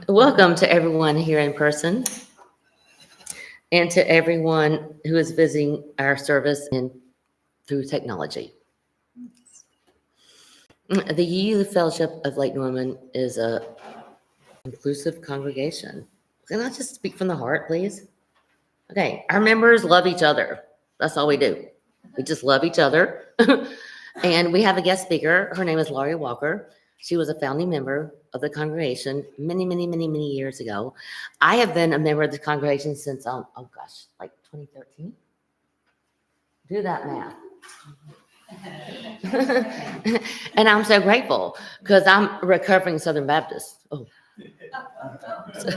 Welcome to everyone here in person and to everyone who is visiting our service and through technology. The Youth Fellowship of Lake Norman is a inclusive congregation. Can I just speak from the heart, please? Okay, our members love each other. That's all we do. We just love each other. And we have a guest speaker. Her name is Laurie Walker. She was a founding member of the congregation many years ago. I have been a member of the congregation since, like 2013. Do that math. And I'm so grateful because I'm a recovering Southern Baptist. Oh.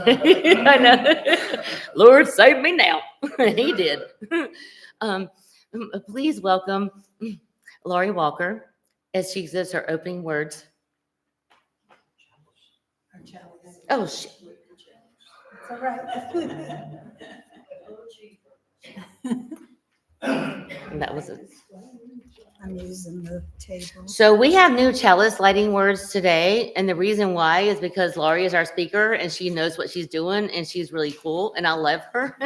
I know. Lord, save me now. He did. Um, please welcome Laurie Walker as she gives her opening words. Oh, shit. It's all right. That was it. I'm using the table. So we have new chalice lighting words today, and the reason why is because Laurie is our speaker, and she knows what she's doing, and she's really cool, and I love her,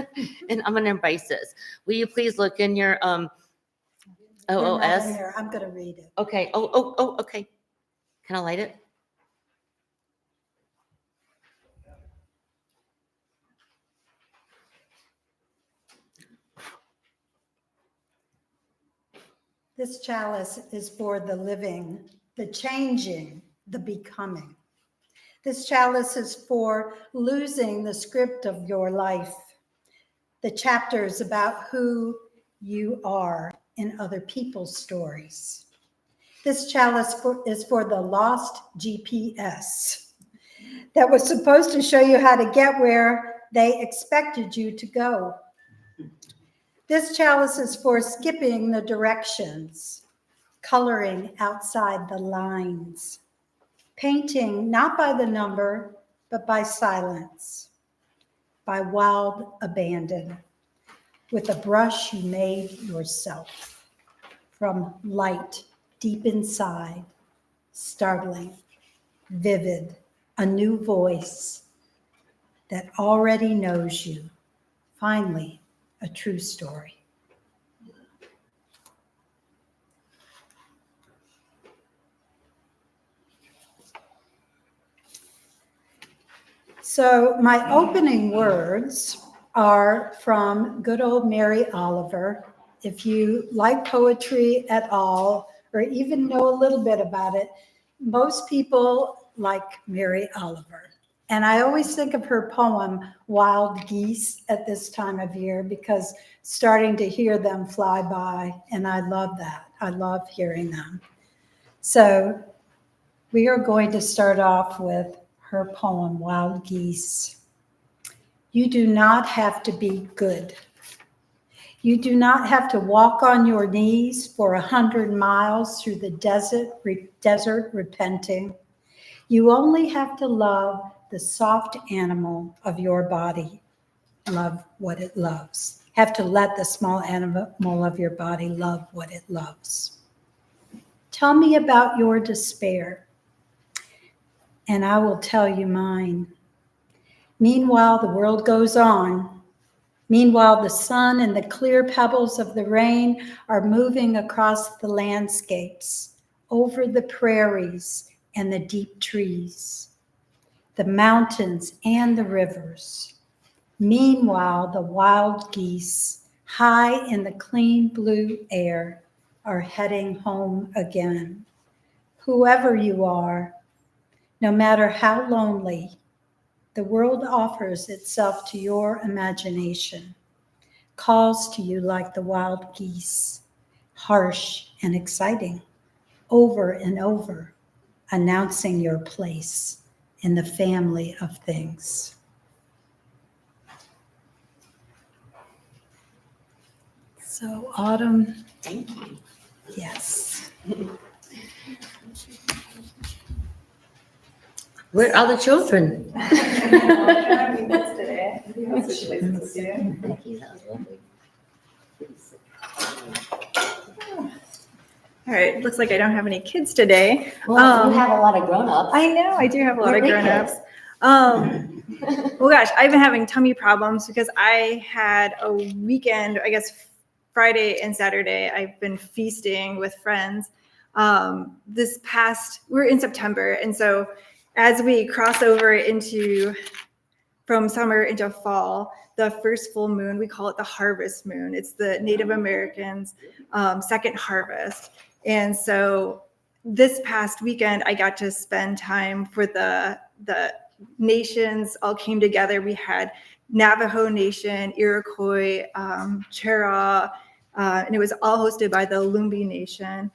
and I'm gonna embrace this. Will you please look in your They're not in OOS? there. I'm going to read it. Okay. Okay. Can I light it? This chalice is for the living, the changing, the becoming. This chalice is for losing the script of your life, the chapters about who you are in other people's stories. This chalice is for the lost GPS that was supposed to show you how to get where they expected you to go. This chalice is for skipping the directions, coloring outside the lines, painting not by the number, but by silence, by wild abandon, with a brush you made yourself, from light deep inside, startling, vivid, a new voice that already knows you, finally, a true story. So my opening words are from good old Mary Oliver. If you like poetry at all, or even know a little bit about it, most people like Mary Oliver. And I always think of her poem, Wild Geese, at this time of year, because starting to hear them fly by, and I love that. I love hearing them. So we are going to start off with her poem, Wild Geese. You do not have to be good. You do not have to walk on your knees for 100 miles through the desert repenting. You only have to love the soft animal of your body. Love what it loves. Have to let the small animal of your body love what it loves. Tell me about your despair, and I will tell you mine. Meanwhile, the world goes on. Meanwhile, the sun and the clear pebbles of the rain are moving across the landscapes, over the prairies and the deep trees, the mountains and the rivers. Meanwhile, the wild geese, high in the clean blue air, are heading home again. Whoever you are, no matter how lonely, the world offers itself to your imagination, calls to you like the wild geese, harsh and exciting, over and over, announcing your place in the family of things. So, Autumn. Thank you. Yes. Where are the children? Thank you. That was lovely. All right, looks like I don't have any kids today. Well, you have a lot of grown-ups. I know, I do have a lot of They're big grown-ups. kids. Well, gosh, I've been having tummy problems because I had a weekend, I guess Friday and Saturday, I've been feasting with friends. We're in September. And so as we cross over from summer into fall, the first full moon, we call it the harvest moon. It's the Native Americans' second harvest. And so this past weekend, I got to spend time for the nations all came together. We had Navajo Nation, Iroquois, Cherokee, and it was all hosted by the Lumbee Nation.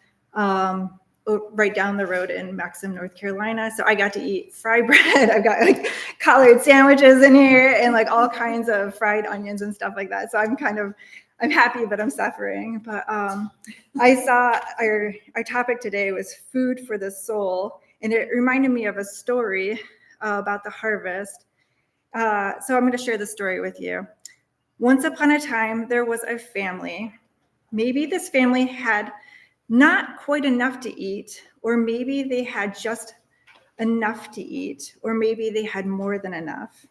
Right down the road in Maxim, North Carolina. So I got to eat fried bread. I've got like collared sandwiches in here and like all kinds of fried onions and stuff like that. So I'm happy, but I'm suffering. But I saw our topic today was food for the soul. And it reminded me of a story about the harvest. So I'm going to share the story with you. Once upon a time, there was a family. Maybe this family had not quite enough to eat, or maybe they had just enough to eat, or maybe they had more than enough.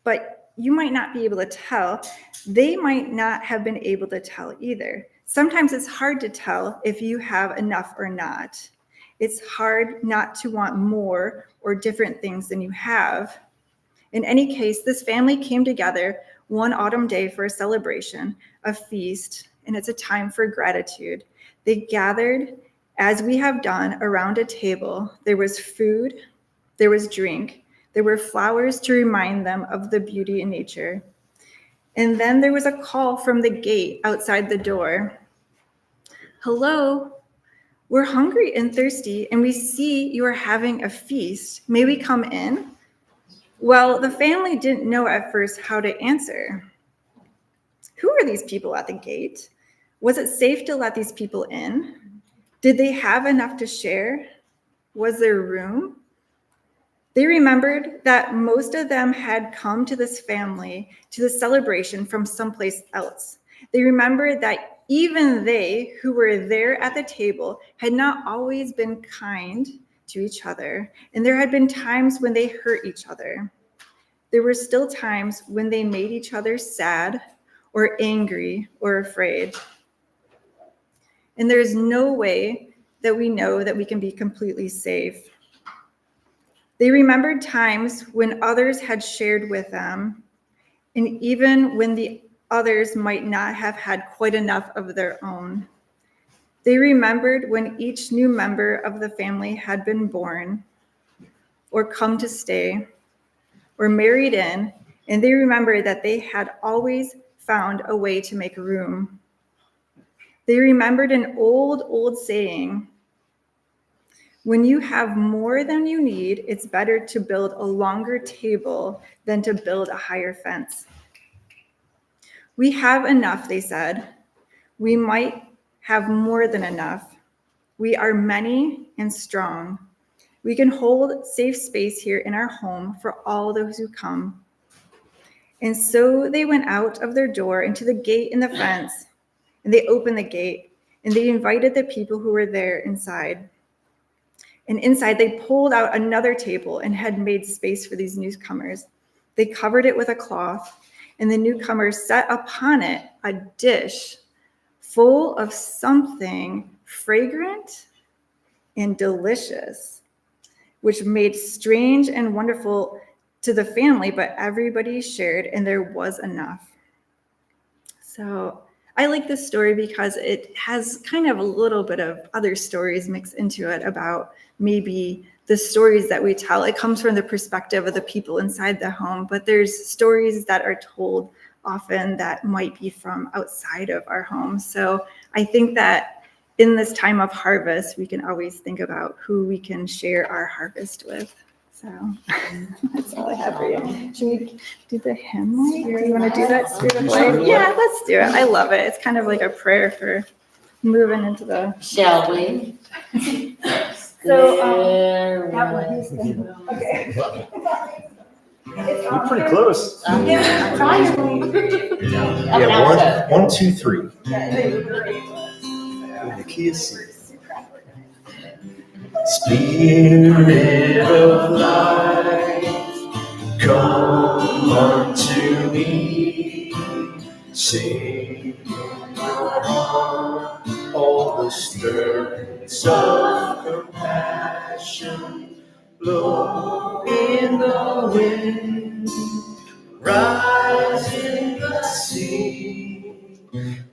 But you might not be able to tell. They might not have been able to tell either. Sometimes it's hard to tell if you have enough or not. It's hard not to want more or different things than you have. In any case, this family came together one autumn day for a celebration, a feast, and it's a time for gratitude. They gathered, as we have done, around a table. There was food, there was drink, there were flowers to remind them of the beauty in nature. And then there was a call from the gate outside the door. Hello, we're hungry and thirsty, and we see you are having a feast. May we come in? Well, the family didn't know at first how to answer. Who are these people at the gate? Was it safe to let these people in? Did they have enough to share? Was there room? They remembered that most of them had come to this family, to the celebration from someplace else. They remembered that even they who were there at the table had not always been kind to each other, and there had been times when they hurt each other. There were still times when they made each other sad or angry or afraid. And there's no way that we know that we can be completely safe. They remembered times when others had shared with them, and even when the others might not have had quite enough of their own. They remembered when each new member of the family had been born, or come to stay, or married in, and they remembered that they had always found a way to make room. They remembered an old saying, when you have more than you need, it's better to build a longer table than to build a higher fence. We have enough, they said. We might have more than enough. We are many and strong. We can hold safe space here in our home for all those who come. And so they went out of their door into the gate in the fence, and they opened the gate, and they invited the people who were there inside. And inside, they pulled out another table and had made space for these newcomers. They covered it with a cloth, and the newcomers set upon it a dish full of something fragrant and delicious, which made strange and wonderful to the family, but everybody shared, and there was enough. So I like this story because it has kind of a little bit of other stories mixed into it about maybe the stories that we tell. It comes from the perspective of the people inside the home, but there's stories that are told often that might be from outside of our home. So I think that in this time of harvest, we can always think about who we can share our harvest with. So that's all I have for you. Should we do the hymn? Do you want to do that, Spirit of Life? Yeah, let's do it. I love it. It's kind of like a prayer for moving into the. Shall we? So, That one is the- Okay. You're pretty close. Yeah, Yeah, one, two, three. The key is C. Spirit of life. Sing in your heart all the stirrings of compassion. Blow in the wind, rise in the sea,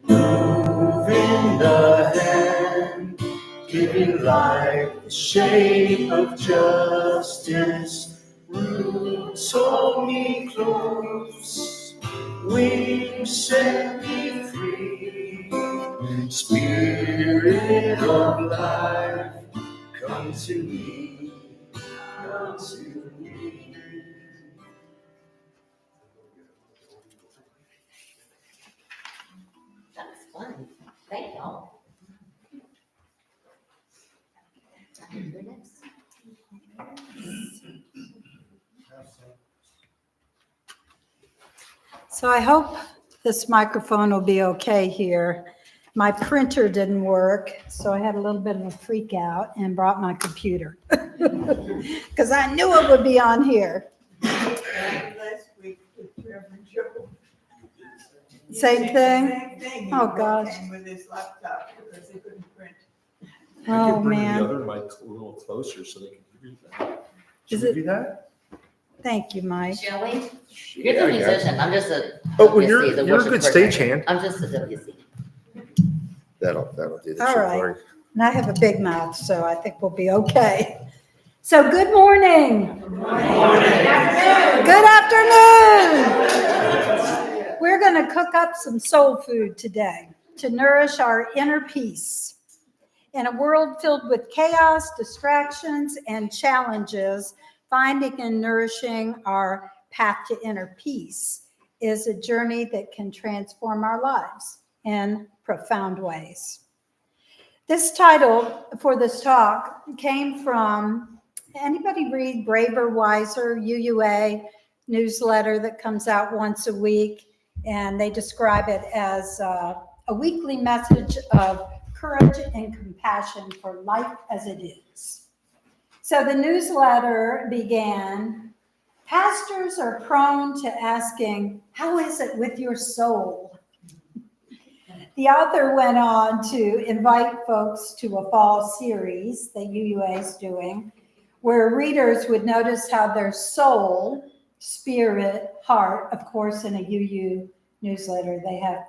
move in the hand, giving life the shape of justice. Roots hold me close, wings set me free. Spirit of life, come to me, come to me. That was fun. Thank y'all. You're next. So I hope this microphone will be okay here. My printer didn't work, so I had a little bit of a freak out and brought my computer. Because I knew it would be on here. Last week with Reverend Joe. Same thing? Same thing. He Oh, broke gosh. in with his laptop because he couldn't print. Oh, could bring man. the other mic a little closer so they can hear you better. Is Should it- we do that? Thank you, Mike. Shall we? You're the I guess. musician. I'm just a. Oh, well, WC, you're the a worship good person. stagehand. I'm just a WC. That'll do the All trick, right. Laurie. And I have a big mouth, so I think we'll be okay. So good morning. Good afternoon. We're going to cook up some soul food today to nourish our inner peace. In a world filled with chaos, distractions, and challenges, finding and nourishing our path to inner peace is a journey that can transform our lives in profound ways. This title for this talk came from, anybody read Braver, Wiser, UUA newsletter that comes out once a week, and they describe it as a weekly message of courage and compassion for life as it is. So the newsletter began, pastors are prone to asking, how is it with your soul? The author went on to invite folks to a fall series that UUA is doing, where readers would notice how their soul, spirit, heart, of course, in a UU newsletter,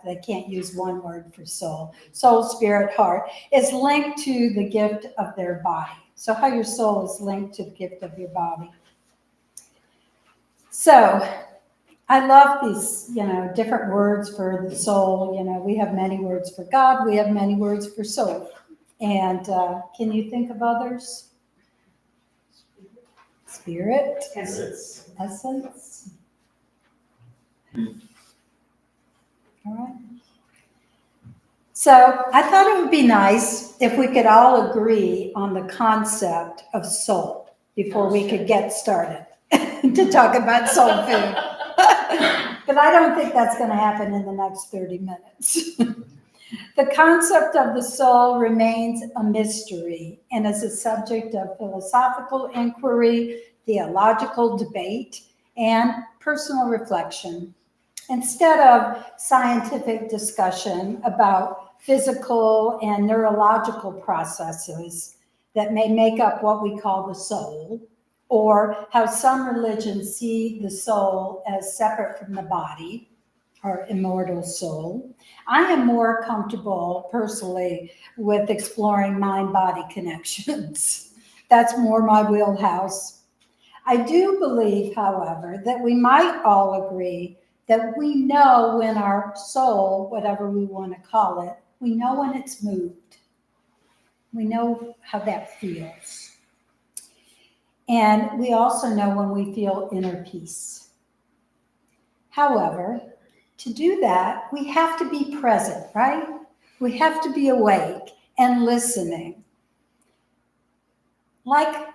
they can't use one word for soul, spirit, heart, is linked to the gift of their body. So how your soul is linked to the gift of your body. So I love these, different words for the soul. We have many words for God. We have many words for soul. And can you think of others? Spirit. Essence. Essence. All right. So I thought it would be nice if we could all agree on the concept of soul before we could get started to talk about soul food. But I don't think that's going to happen in the next 30 minutes. The concept of the soul remains a mystery and is a subject of philosophical inquiry, theological debate, and personal reflection, instead of scientific discussion about physical and neurological processes that may make up what we call the soul, or how some religions see the soul as separate from the body, or immortal soul. I am more comfortable personally with exploring mind-body connections. That's more my wheelhouse. I do believe, however, that we might all agree that we know when our soul, whatever we want to call it, we know when it's moved. We know how that feels. And we also know when we feel inner peace. However, to do that, we have to be present, right? We have to be awake and listening. Like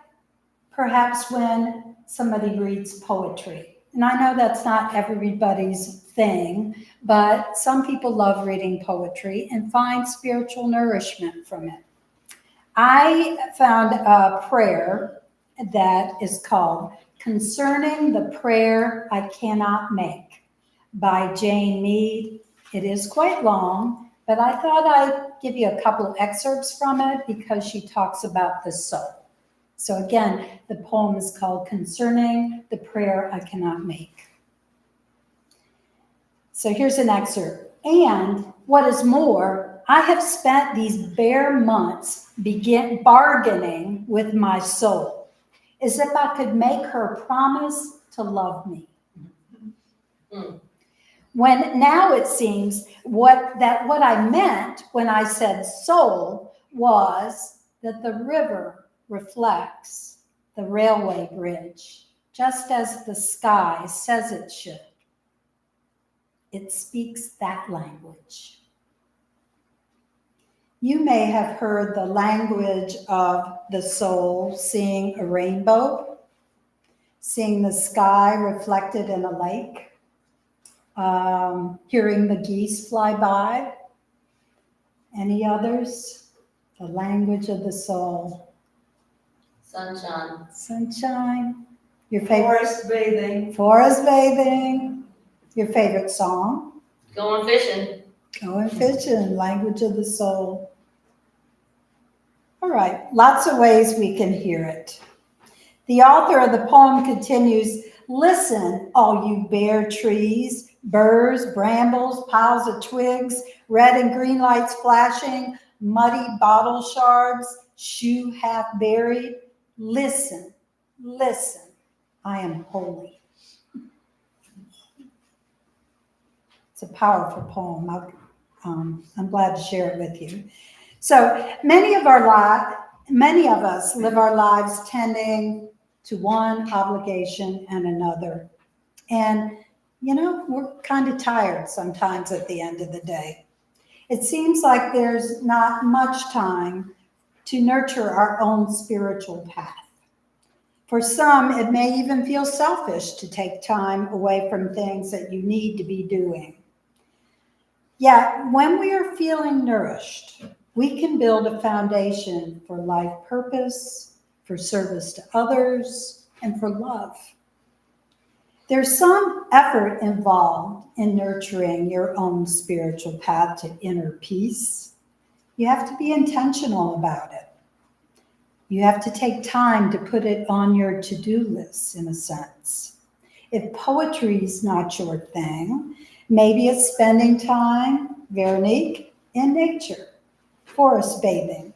perhaps when somebody reads poetry. And I know that's not everybody's thing, but some people love reading poetry and find spiritual nourishment from it. I found a prayer that is called Concerning the Prayer I Cannot Make by Jane Mead, It is quite long, but I thought I'd give you a couple of excerpts from it because she talks about the soul. So again, the poem is called Concerning the Prayer I Cannot Make. So here's an excerpt. And what is more, I have spent these bare months bargaining with my soul, as if I could make her promise to love me. When now it seems what I meant when I said soul was that the river reflects the railway bridge, just as the sky says it should. It speaks that language. You may have heard the language of the soul, seeing a rainbow, seeing the sky reflected in a lake, hearing the geese fly by. Any others? The language of the soul. Sunshine. Sunshine. Your favorite? Forest bathing. Forest bathing. Your favorite song? Going fishing. Going fishing. Language of the soul. All right. Lots of ways we can hear it. The author of the poem continues, listen, all you bare trees, burrs, brambles, piles of twigs, red and green lights flashing, muddy bottle shards, shoe half buried. Listen, listen, I am holy. It's a powerful poem. I'm glad to share it with you. So many of us live our lives tending to one obligation and another. And, we're kind of tired sometimes at the end of the day. It seems like there's not much time to nurture our own spiritual path. For some, it may even feel selfish to take time away from things that you need to be doing. Yet, when we are feeling nourished, we can build a foundation for life purpose, for service to others, and for love. There's some effort involved in nurturing your own spiritual path to inner peace. You have to be intentional about it. You have to take time to put it on your to-do list, in a sense. If poetry is not your thing, maybe it's spending time, Veronique, in nature, forest bathing.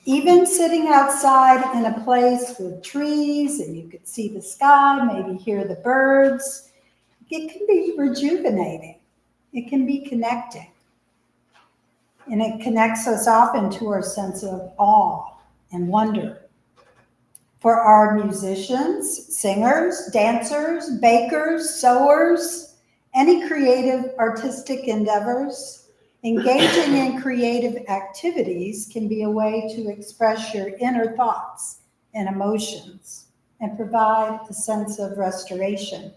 Even sitting outside in a place with trees and you could see the sky, maybe hear the birds, it can be rejuvenating. It can be connecting. And it connects us often to our sense of awe and wonder. For our musicians, singers, dancers, bakers, sewers, any creative artistic endeavors, engaging in creative activities can be a way to express your inner thoughts and emotions and provide a sense of restoration.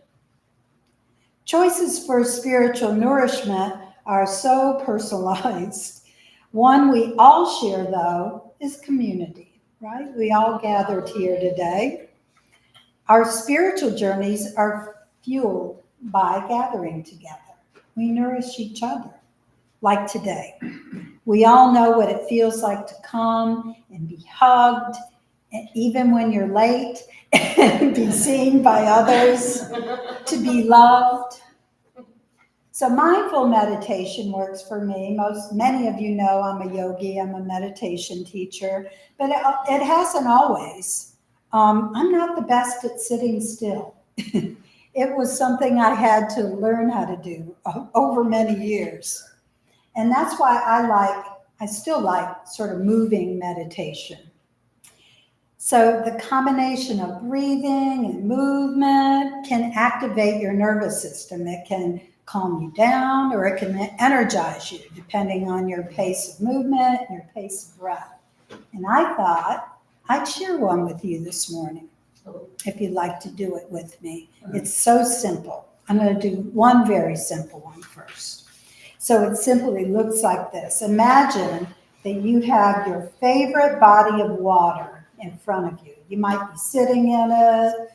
Choices for spiritual nourishment are so personalized. One we all share, though, is community, right? We all gathered here today. Our spiritual journeys are fueled by gathering together. We nourish each other. Like today. We all know what it feels like to come and be hugged, and even when you're late, and be seen by others, to be loved. So mindful meditation works for me. Many of you know I'm a yogi, I'm a meditation teacher, but it hasn't always. I'm not the best at sitting still. It was something I had to learn how to do over many years. And that's why I still like sort of moving meditation. So the combination of breathing and movement can activate your nervous system. It can calm you down or it can energize you depending on your pace of movement and your pace of breath. And I thought I'd share one with you this morning, if you'd like to do it with me. It's so simple. I'm going to do one very simple one first. So it simply looks like this. Imagine that you have your favorite body of water in front of you. You might be sitting in it.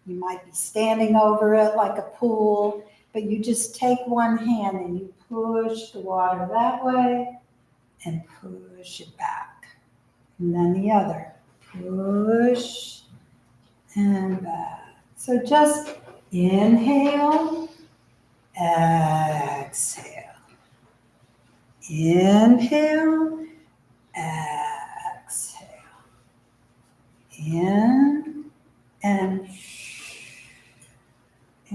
You might be standing over it like a pool. but you just take one hand and you push the water that way and push it back. And then the other. Push and back. So just inhale, exhale. Inhale, exhale. In and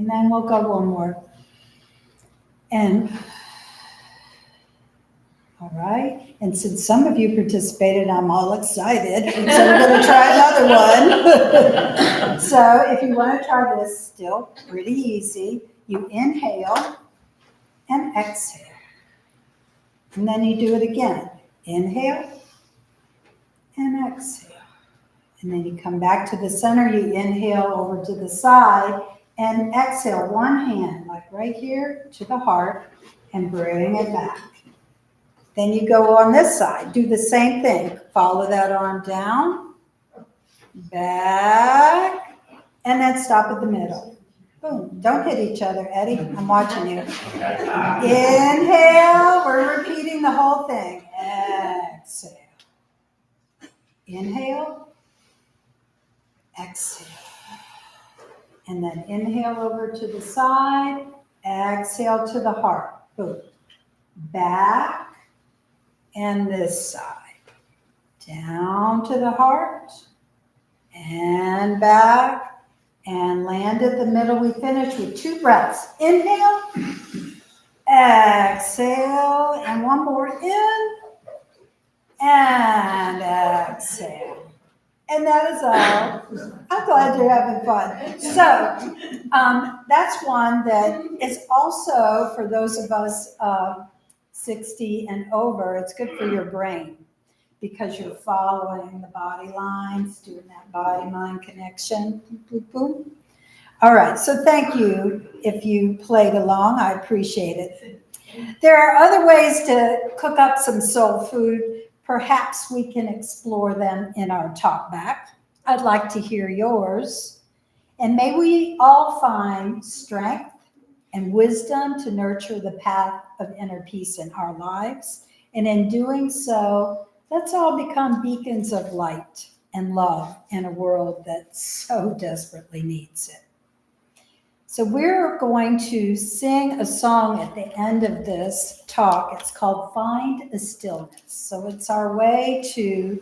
then we'll go one more. And all right. And since some of you participated, I'm all excited. And so we're going to try another one. So if you want to try this, still pretty easy. You inhale and exhale. And then you do it again. Inhale and exhale. And then you come back to the center. You inhale over to the side and exhale one hand, like right here, to the heart and bring it back. Then you go on this side, do the same thing. Follow that arm down, back, and then stop at the middle. Boom. Don't hit each other, Eddie. I'm watching you. Inhale. We're repeating the whole thing. Exhale. Inhale. Exhale. And then inhale over to the side. Exhale to the heart. Boom. Back. And this side. Down to the heart. And back. And land at the middle. We finish with 2 breaths. Inhale. Exhale. And one more. In. And exhale. And that is all. I'm glad you're having fun. So that's one that is also for those of us 60 and over, it's good for your brain because you're following the body lines, doing that body-mind connection. Boom, boom. All right, so thank you if you played along. I appreciate it. There are other ways to cook up some soul food. Perhaps we can explore them in our talk back. I'd like to hear yours. And may we all find strength and wisdom to nurture the path of inner peace in our lives. And in doing so, let's all become beacons of light and love in a world that so desperately needs it. So we're going to sing a song at the end of this talk. It's called Find a Stillness. So it's our way to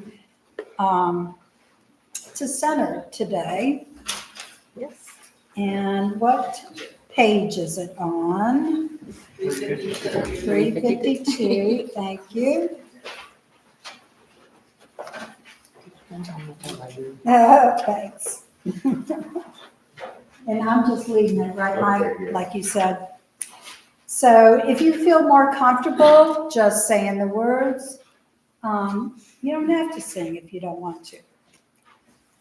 center today. Yes. And what page is it on? 352. Thank you. Thanks. And I'm just leading it, right, Mike, like you said. So if you feel more comfortable just saying the words, you don't have to sing if you don't want to.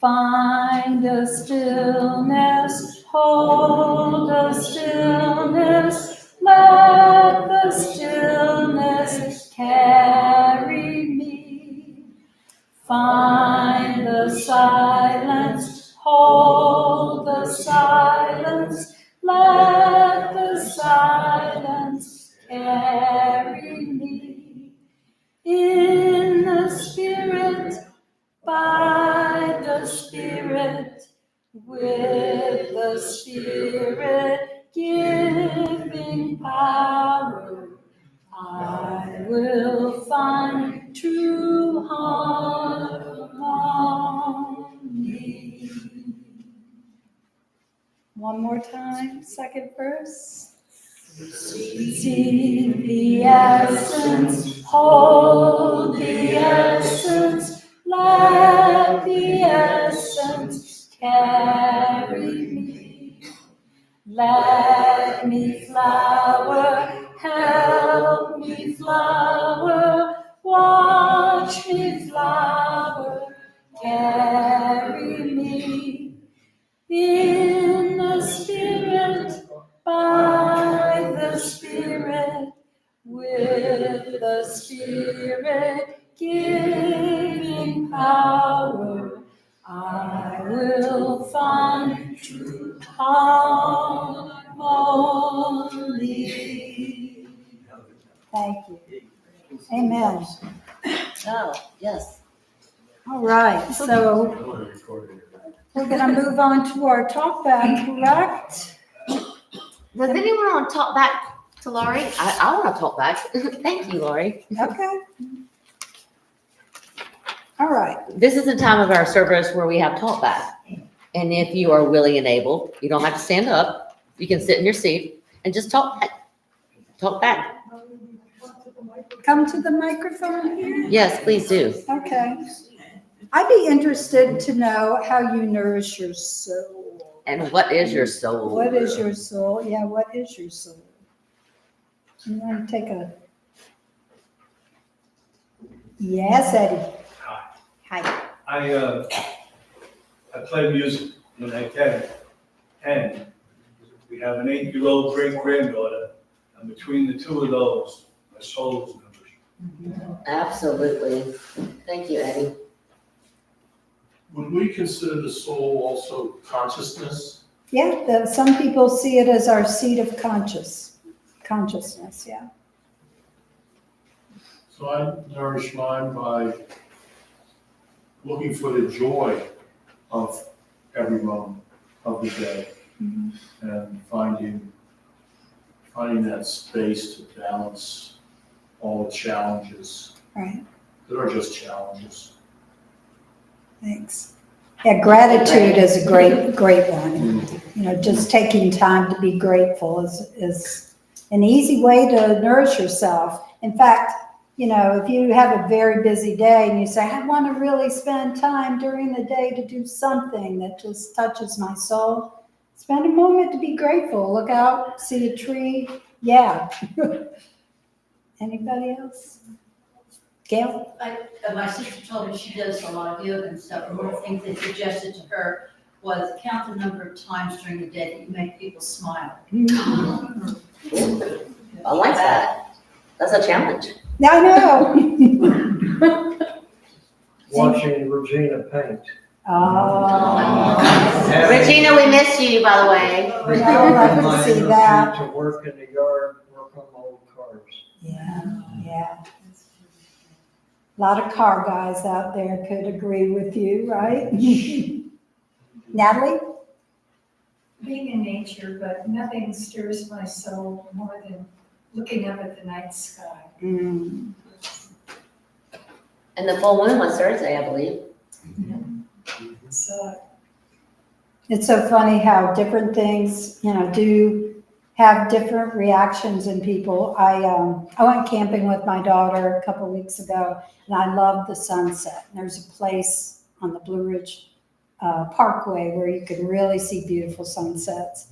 Find a stillness, hold a stillness, let the stillness carry me. Find the silence, hold the silence, let the silence carry me. In the Spirit, by the Spirit, with the Spirit giving power, I will find true harmony. One more time, second verse. See the essence, hold the essence, let the essence carry me. Let me flower, help me flower, watch me flower, carry me. In the Spirit, by the Spirit, with the Spirit giving power, I will find true harmony. Thank you. Amen. Oh, yes. All right, so we're going to move on to our talk back, correct? Does anyone want to talk back to Laurie? I want to talk back. Thank you, Laurie. Okay. All right. This is the time of our service where we have talk back. And if you are willing and able, you don't have to stand up. You can sit in your seat and just talk back. Talk back. Come to the microphone here. Yes, please do. Okay. I'd be interested to know how you nourish your soul. And what is your soul? What is your soul? Yeah, what is your soul? You want to take a. Yes, Eddie. Hi. I play music when I can, and we have an 8-year-old great-granddaughter, and between the two of those, my soul is nourished. Absolutely. Thank you, Eddie. Would we consider the soul also consciousness? Yeah, some people see it as our seat of consciousness, yeah. So I nourish mine by looking for the joy of every moment of the day and finding that space to balance all the challenges Right, that are just challenges. thanks. Yeah, gratitude is a great one. You know, just taking time to be grateful is an easy way to nourish yourself. In fact, you know, if you have a very busy day and you say, I want to really spend time during the day to do something that just touches my soul, spend a moment to be grateful. Look out, see a tree. Yeah. Anybody else? Gail? My sister told me she does a lot of yoga and stuff, and one of the things they suggested to her was count the number of times during the day that you make people smile. I like that. That's a challenge. I know. Watching Regina paint. Oh. Regina, we miss you, by the way. We all like to see that. To work in the yard, work on old cars. Yeah, yeah. A lot of car guys out there could agree with you, right? Natalie? Being in nature, but nothing stirs my soul more than looking up at the night sky. Mm. And the full moon was Thursday, I believe. So It's so funny how different things, you know, do have different reactions in people. I went camping with my daughter a couple weeks ago, and I loved the sunset. There's a place on the Blue Ridge Parkway where you can really see beautiful sunsets.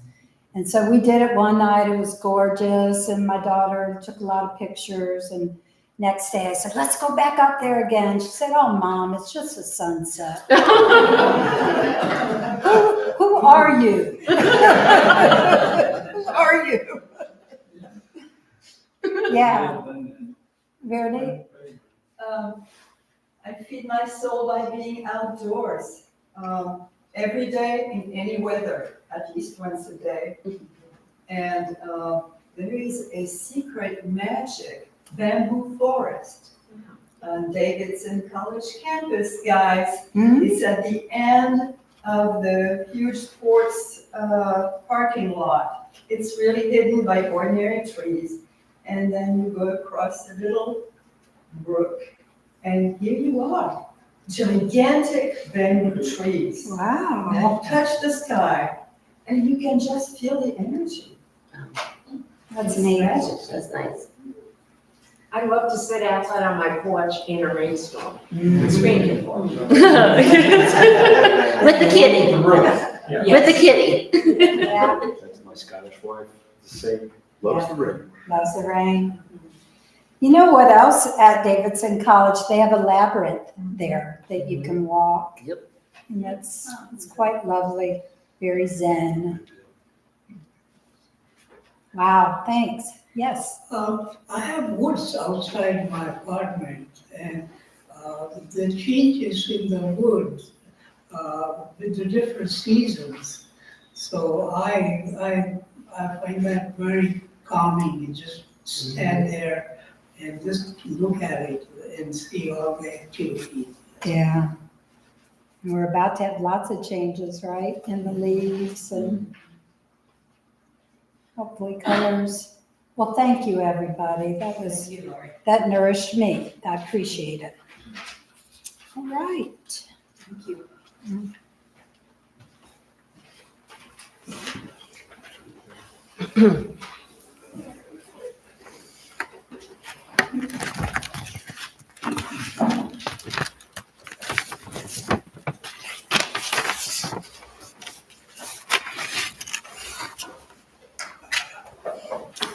And so we did it one night. It was gorgeous, and my daughter took a lot of pictures. And next day I said, let's go back up there again. She said, oh, Mom, it's just a sunset. Who are you? Who are you? Yeah, very neat. I feed my soul by being outdoors every day in any weather, at least once a day. And there is a secret magic bamboo forest on Davidson College campus, guys. Mhm. It's at the end of the huge sports parking lot. It's really hidden by ordinary trees. And then you go across a little brook, and here you are, gigantic bamboo trees. Wow. And touch the sky, and you can just feel the energy. That's It's neat. magic. That's nice. I love to sit outside on my porch in a rainstorm. Mm. It's raining for me. With the kitty. Yeah. With the kitty. Yeah, That's my Scottish wife, the same, loves the rain. loves the rain. You know what else at Davidson College? They have a labyrinth there that you can walk. Yep. And it's quite lovely, very zen. Wow, thanks. Yes. I have woods outside my apartment, and the changes in the woods with the different seasons. So I find that very calming. You just stand there and just look at it and see all the activity. Yeah. And we're about to have lots of changes, right, in the leaves and hopefully colors. Well, thank you, everybody. That nourished me. I appreciate it. All right. Thank you.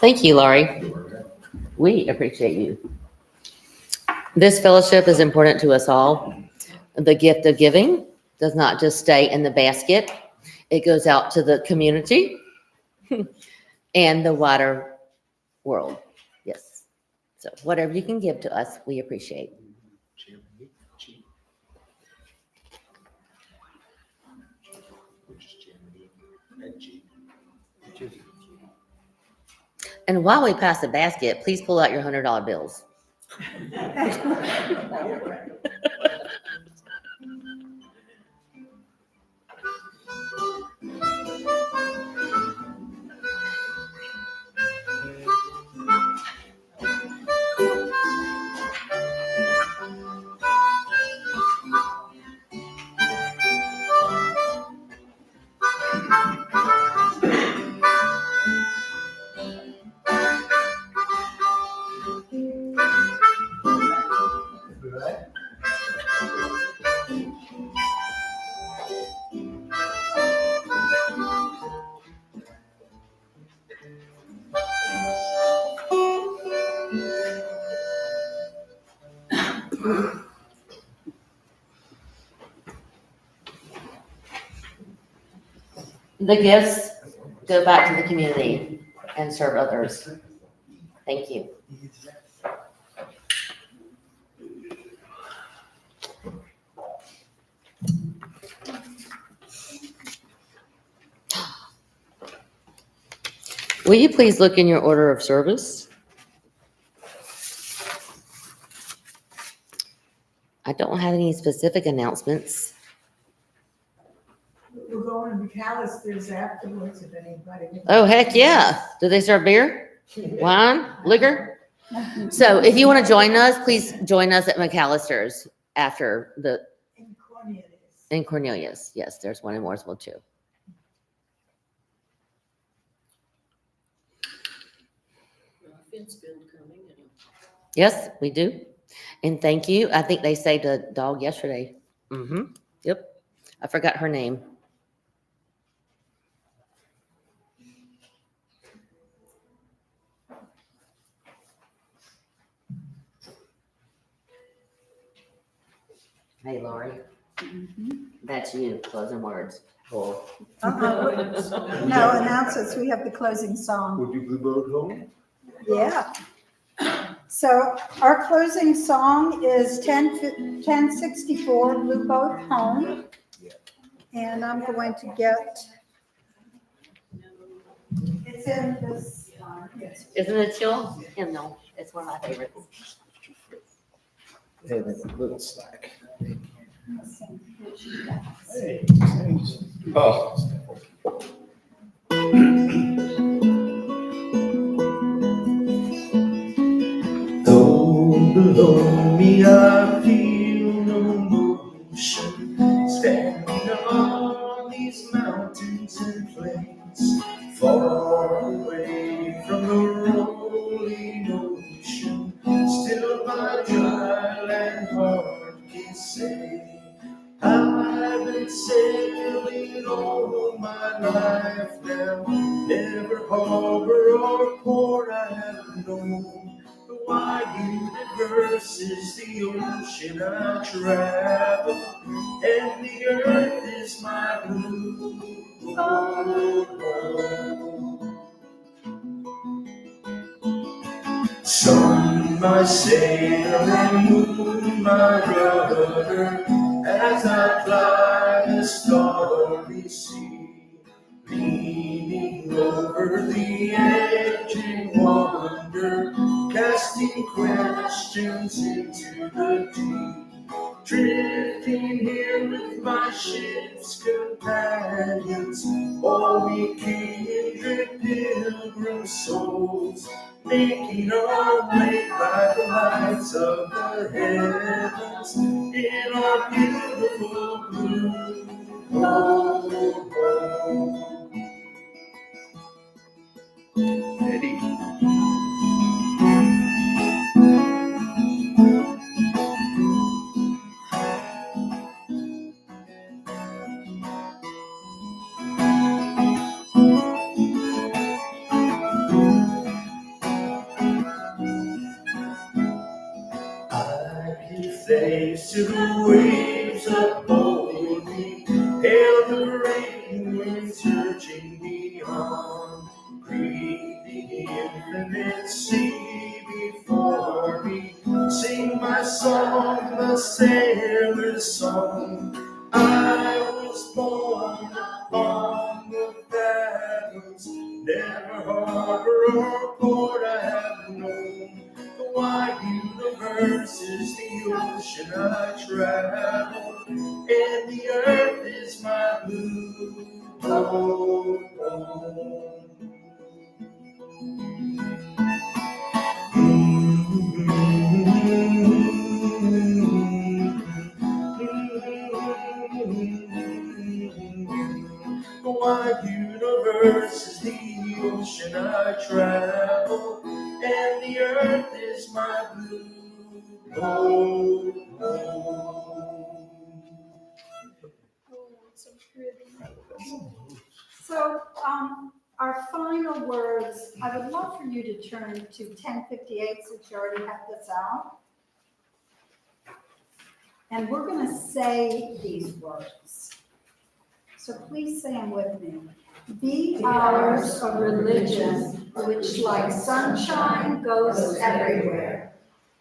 Thank you, Laurie. We appreciate you. This fellowship is important to us all. The gift of giving does not just stay in the basket. It goes out to the community and the wider world. Yes. So whatever you can give to us, we appreciate. And while we pass the basket, please pull out your $100 bills. The gifts go back to the community and serve others. Thank you. Will you please look in your order of service? I don't have any specific announcements. We're going to McAllister's afterwards if anybody. Oh, heck yeah. Do they serve beer, wine, liquor? So if you want to join us, please join us at McAllister's after the, In Cornelius. in Cornelius. Yes, there's one in Mooresville too. Yes, we do. And thank you. I think they saved a dog yesterday. Mm-hmm. Yep. I forgot her name. Hey, Laurie. That's you. Closing words. Cool. No, announce us. We have the closing song. Would you vote home? Yeah. So our closing song is 1064 Blue Boat Home. And I'm going to get, it's in this, yes. Isn't it chill? Yeah, no, it's one of my favorites. And then a little slack. Hey. Oh. Though below me I feel no motion, standing on these mountains and plains, far away from the rolling ocean, still my dry land heart can say, I've been sailing all my life now, never harbor or port I have known. The wide universe is the ocean I travel, and the earth is my blue home. Sun, my sail, and moon, my rudder, as I fly the starry sea, leaning over the edge in wonder, casting asking questions into the deep, drifting here with my ship's companions, all we kindred pilgrim souls, making our way by the lights of the heavens in our beautiful blue home. Eddie. I give thanks to the waves that hold me, hail the great winds surging beyond, breathe the infinite sea before me, sing my song, the sailor's song. I was born upon the fathoms, never harbor or port I have known. The wide universe is the ocean I travel, and the earth is my blue home. The wide universe is the ocean I travel, and the earth is my blue home. So, our final words, I would love for you to turn to 1058 since you already have this out. And we're going to say these words. So please say them with me. Be ours a religion which like sunshine goes everywhere.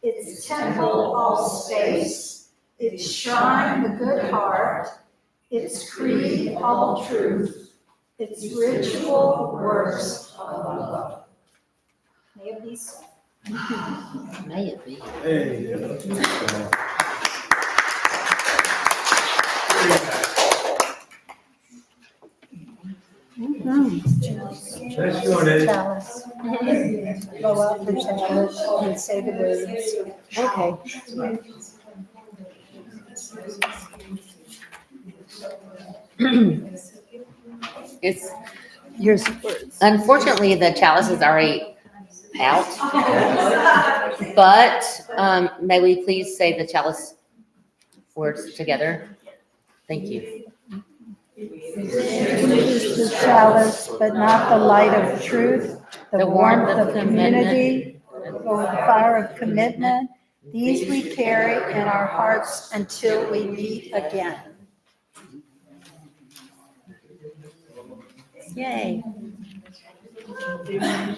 Its temple all space, its shrine the good heart, its creed all truth, its ritual works of love. May it be so. May it be. Hey. Nice doing it. Chalice. Go out for chalice and say the words. Okay. It's Here's the words. unfortunately the chalice is already out, but may we please say the chalice words together? Thank you. Is the chalice, but not the light of truth, the warmth of community, or the fire of commitment. These we carry in our hearts until we meet again. Yay.